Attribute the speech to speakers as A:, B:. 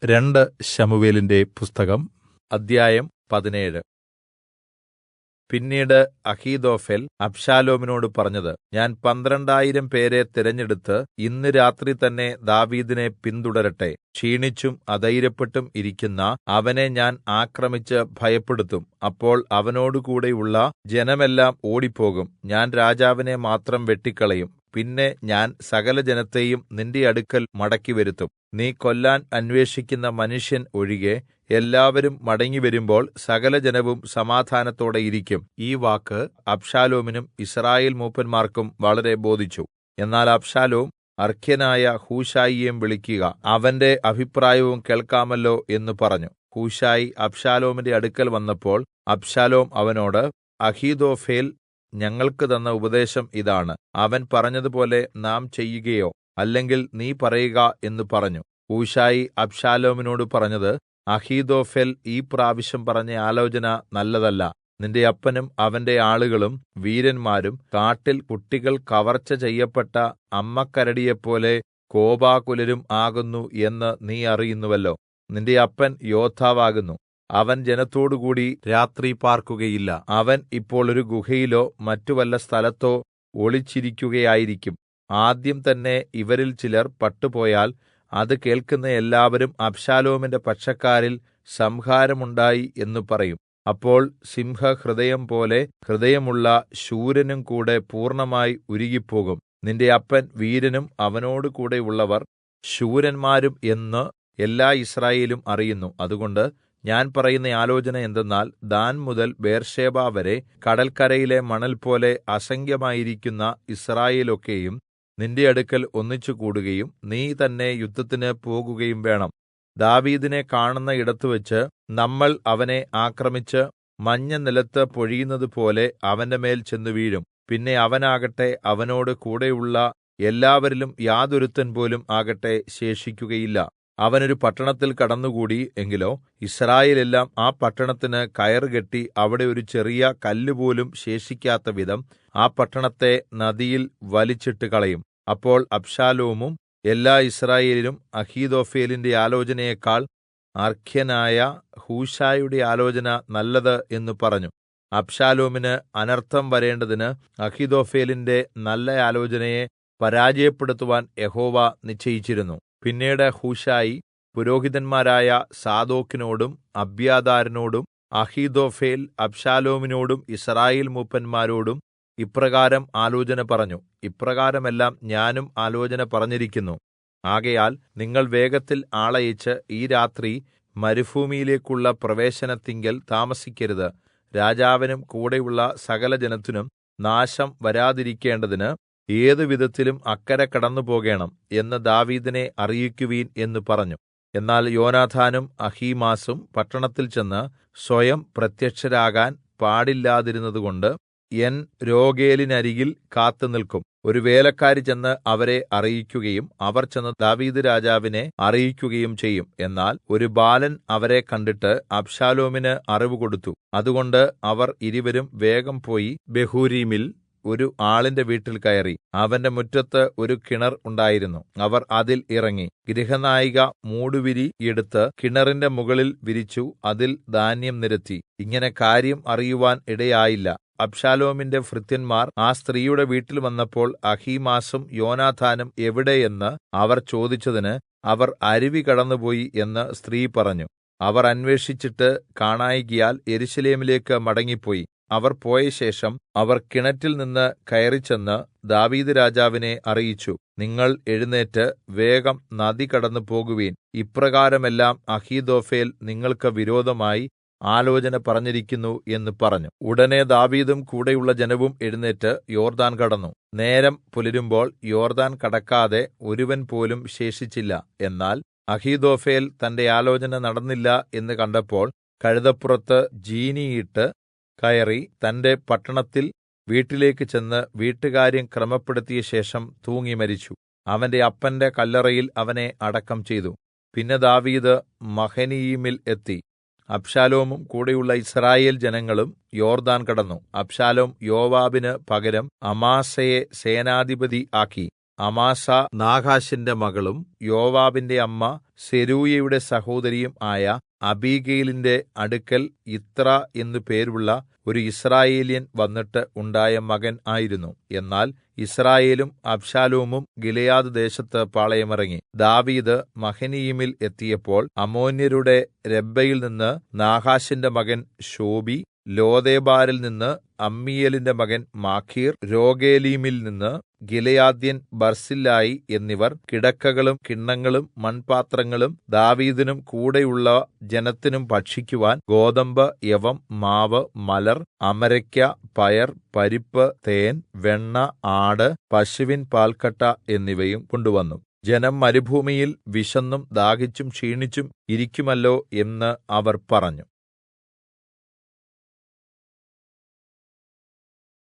A: രണ്ട് ശമൂവേലിന്റെ പുസ്തകം അദ്ധ്യായം 17. പിന്നീട് അഹീഥോഫെൽ അബ്ശാലോമിനോട് പറഞ്ഞത്, ഞാൻ 12000 പേരെ തിരഞ്ഞെടുത്ത് ഇന്ന് രാത്രി തന്നെ ദാവീദിനെ പിന്തുടരട്ടെ. ക്ഷീണിച്ചും അധൈര്യപ്പെട്ടും ഇരിക്കുന്ന അവനെ ഞാൻ ആക്രമിച്ച് ഭയപ്പെടുത്തും. അപ്പോൾ അവനോടുകൂടെയുള്ള ജനമെല്ലാം ഓടിപ്പോകും. ഞാൻ രാജാവിനെ മാത്രം വെട്ടിക്കളയും. പിന്നെ ഞാൻ സകലജനത്തെയും നിന്റെ അടുക്കൽ മടക്കിവരുത്തും. നീ കൊല്ലാൻ അന്വേഷിക്കുന്ന മനുഷ്യൻ ഒഴികെ എല്ലാവരും മടങ്ങിവരുമ്പോൾ സകലജനവും സമാധാനത്തോടെ ഇരിക്കും. ഈ വാക്ക് അബ്ശാലോമിനും യിസ്രായേൽ മൂപ്പന്മാർക്കും വളരെ ബോധിച്ചു. എന്നാൽ അബ്ശാലോം അർഖ്യനായ ഹൂശായിയെ വിളിക്കുക, അവന്റെ അഭിപ്രായവും കേൾക്കാമല്ലോ എന്ന് പറഞ്ഞു. ഹൂശായി അബ്ശാലോമിന്റെ അടുക്കൽ വന്നപ്പോൾ അബ്ശാലോം അവനോട്, അഹീഥോഫെൽ ഞങ്ങൾക്ക് തന്ന ഉപദേശം ഇതാണ്. അവൻ പറഞ്ഞതുപോലെ നാം ചെയ്യുകയോ അല്ലെങ്കിൽ നീ പറയുക എന്ന് പറഞ്ഞു. ഹൂശായി അബ്ശാലോമിനോട് പറഞ്ഞത്, അഹീഥോഫെൽ ഈ പ്രാവശ്യം പറഞ്ഞ ആലോചന നല്ലതല്ല. നിന്റെ അപ്പനും അവന്റെ ആളുകളും വീരന്മാരും കാട്ടിൽ കുട്ടികൾ കവർച്ച ചെയ്യപ്പെട്ട അമ്മക്കരടിയെപ്പോലെ കോപാകുലരും ആകുന്നു എന്ന് നീ അറിയുന്നുവല്ലോ. നിന്റെ അപ്പൻ യോദ്ധാവാകുന്നു. അവൻ ജനത്തോടുകൂടി രാത്രി പാർക്കുകയില്ല. അവൻ ഇപ്പോൾ ഒരു ഗുഹയിലോ മറ്റു വല്ല സ്ഥലത്തോ ഒളിച്ചിരിക്കുകയായിരിക്കും. ആദ്യം തന്നെ ഇവരിൽ ചിലർ പട്ടുപോയാൽ അത് കേൾക്കുന്ന എല്ലാവരും അബ്ശാലോമിന്റെ പക്ഷക്കാരിൽ സംഹാരമുണ്ടായി എന്ന് പറയും. അപ്പോൾ സിംഹഹൃദയം പോലെ ഹൃദയമുള്ള ശൂരനും കൂടെ പൂർണ്ണമായി ഉരുകിപ്പോകും. നിന്റെ അപ്പൻ വീരനും അവനോടുകൂടെയുള്ളവർ ശൂരന്മാരും എന്ന് എല്ലാ യിസ്രായേലും അറിയുന്നു. അതുകൊണ്ട് ഞാൻ പറയുന്ന ആലോചന എന്തെന്നാൽ, ദാൻ മുതൽ ബേർശേബ വരെ കടൽക്കരയിലെ മണൽപോലെ അസംഖ്യമായിരിക്കുന്ന യിസ്രായേലൊക്കെയും നിന്റെ അടുക്കൽ ഒന്നിച്ചുകൂടുകയും നീ തന്നെ യുദ്ധത്തിന് പോകുകയും വേണം. ദാവീദിനെ കാണുന്ന ഇടത്തുവെച്ച് നമ്മൾ അവനെ ആക്രമിച്ച് മഞ്ഞനിലത്ത് പൊഴിയുന്നതുപോലെ അവന്റെ മേൽ ചെന്ന് വീഴും. പിന്നെ അവനാകട്ടെ അവനോട് കൂടെയുള്ള എല്ലാവരിലും യാതൊരുത്തൻ പോലും ആകട്ടെ ശേഷിക്കുകയില്ല. അവനൊരു പട്ടണത്തിൽ കടന്നുകൂടി എങ്കിലോ യിസ്രായേലെല്ലാം ആ പട്ടണത്തിന് കയറുകെട്ടി അവിടെ ഒരു ചെറിയ കല്ലുപോലും ശേഷിക്കാത്ത വിധം ആ പട്ടണത്തെ നദിയിൽ വലിച്ചിട്ട് കളയും. അപ്പോൾ അബ്ശാലോമും എല്ലാ യിസ്രായേലിലും അഹീഥോഫെലിന്റെ ആലോചനയേക്കാൾ അർഖ്യനായ ഹൂശായിയുടെ ആലോചന നല്ലത് എന്ന് പറഞ്ഞു. അബ്ശാലോമിന് അനർത്ഥം വരേണ്ടതിന് അഹീഥോഫെലിന്റെ നല്ല ആലോചനയെ പരാജയപ്പെടുത്തുവാൻ യഹോവ നിശ്ചയിച്ചിരുന്നു. പിന്നീട് ഹൂശായി പുരോഹിതന്മാരായ സാദോക്കിനോടും അബ്യാഥാരിനോടും അഹീഥോഫെൽ അബ്ശാലോമിനോടും യിസ്രായേൽ മൂപ്പന്മാരോടും ഇപ്രകാരം ആലോചന പറഞ്ഞു. ഇപ്രകാരമെല്ലാം ഞാനും ആലോചന പറഞ്ഞിരിക്കുന്നു. ആകയാൽ നിങ്ങൾ വേഗത്തിൽ ആളയച്ച് ഈ രാത്രി മരുഭൂമിയിലേക്കുള്ള പ്രവേശനത്തിങ്കൽ താമസിക്കരുത്. രാജാവിനും കൂടെയുള്ള സകലജനത്തിനും നാശം വരാതിരിക്കേണ്ടതിന് ഏതു വിധത്തിലും അക്കരെ കടന്നുപോകേണം എന്ന് ദാവീദിനെ അറിയിക്കുവീൻ എന്ന് പറഞ്ഞു. എന്നാൽ യോനാഥാനും അഹീമാസും പട്ടണത്തിൽ ചെന്ന് സ്വയം പ്രത്യക്ഷരാകാൻ പാടില്ലാതിരുന്നതുകൊണ്ട് എൻരോഗേലിനരികിൽ കാത്തുനിൽക്കും. ഒരു വേലക്കാരി ചെന്ന് അവരെ അറിയിക്കുകയും അവർ ചെന്ന് ദാവീദ് രാജാവിനെ അറിയിക്കുകയും ചെയ്യും. എന്നാൽ ഒരു ബാലൻ അവരെ കണ്ടിട്ട് അബ്ശാലോമിന് അറിവ് കൊടുത്തു. അതുകൊണ്ട് അവർ ഇരുവരും വേഗം പോയി ബഹൂരീമിൽ ഒരു ആളിന്റെ വീട്ടിൽ കയറി. അവന്റെ മുറ്റത്ത് ഒരു കിണർ ഉണ്ടായിരുന്നു. അവർ അതിൽ ഇറങ്ങി ഗൃഹനായിക മൂടുവിരി എടുത്ത് കിണറിന്റെ മുകളിൽ വിരിച്ചു അതിൽ ധാന്യം നിരത്തി. ഇങ്ങനെ കാര്യം അറിയുവാൻ ഇടയായില്ല. അബ്ശാലോമിന്റെ ഭൃത്യന്മാർ ആ സ്ത്രീയുടെ വീട്ടിൽ വന്നപ്പോൾ അഹീമാസും യോനാഥാനും എവിടെ എന്ന് അവർ ചോദിച്ചതിന് അവർ അരുവി കടന്നുപോയി എന്ന് സ്ത്രീ പറഞ്ഞു. അവർ അന്വേഷിച്ചിട്ട് കാണായ്കയാൽ യെരൂശലേമിലേക്ക് മടങ്ങിപ്പോയി. അവർ പോയശേഷം അവർ കിണറ്റിൽ നിന്ന് കയറിച്ചെന്ന് ദാവീദ് രാജാവിനെ അറിയിച്ചു. നിങ്ങൾ എഴുന്നേറ്റ് വേഗം നദി കടന്നു പോകുവിൻ. ഇപ്രകാരമെല്ലാം അഹീഥോഫെൽ നിങ്ങൾക്ക് വിരോധമായി ആലോചന പറഞ്ഞിരിക്കുന്നു എന്ന് പറഞ്ഞു. ഉടനെ ദാവീദും കൂടെയുള്ള ജനവും എഴുന്നേറ്റ് യോർദ്ദാൻ കടന്നു. നേരം പുലരുമ്പോൾ യോർദ്ദാൻ കടക്കാതെ ഒരുവൻ പോലും ശേഷിച്ചില്ല. എന്നാൽ അഹീഥോഫെൽ തന്റെ ആലോചന നടന്നില്ല എന്ന് കണ്ടപ്പോൾ കഴുതപ്പുറത്ത് ജീനിയിട്ട് കയറി തന്റെ പട്ടണത്തിൽ വീട്ടിലേക്ക് ചെന്ന് വീട്ടുകാര്യം ക്രമപ്പെടുത്തിയ ശേഷം തൂങ്ങി മരിച്ചു. അവന്റെ അപ്പന്റെ കല്ലറയിൽ അവനെ അടക്കം ചെയ്തു. പിന്നെ ദാവീദ് മഹനയീമിൽ എത്തി. അബ്ശാലോമും കൂടെയുള്ള യിസ്രായേൽ ജനങ്ങളും യോർദ്ദാൻ കടന്നു. അബ്ശാലോം യോവാബിന് പകരം അമാസയെ സേനാധിപതി ആക്കി. അമാസ നാഹാശിന്റെ മകളും യോവാബിന്റെ അമ്മ സെരൂയയുടെ സഹോദരിയും ആയ അബീഗയിലിന്റെ അടുക്കൽ യിത്ര എന്നു പേരുള്ള ഒരു യിസ്രായേല്യൻ വന്നിട്ട് ഉണ്ടായ മകൻ ആയിരുന്നു. എന്നാൽ യിസ്രായേലും അബ്ശാലോമും ഗിലെയാദ് ദേശത്ത് പാളയമിറങ്ങി. ദാവീദ് മഹനയീമിൽ എത്തിയപ്പോൾ അമ്മോന്യരുടെ രബ്ബയിൽ നിന്ന് നാഹാശിന്റെ മകൻ ശോബി, ലോദേബാരിൽ നിന്ന് അമ്മീയേലിന്റെ മകൻ മാഖീർ, രോഗേലീമിൽ നിന്ന് ഗിലെയാദ്യൻ ബർസില്ലായി എന്നിവർ കിടക്കകളും കിണ്ണങ്ങളും മൺപാത്രങ്ങളും ദാവീദിനും കൂടെയുള്ള ജനത്തിനും ഭക്ഷിക്കുവാൻ ഗോതമ്പ്, യവം, മാവ്, മലർ, അമരയ്ക്ക, പയർ, പരിപ്പ്, തേൻ, വെണ്ണ, ആട്, പശുവിൻ പാൽക്കട്ട എന്നിവയും കൊണ്ടുവന്നു. ജനം മരുഭൂമിയിൽ വിശന്നും ദാഹിച്ചും ക്ഷീണിച്ചും ഇരിക്കുമല്ലോ എന്ന് അവർ പറഞ്ഞു.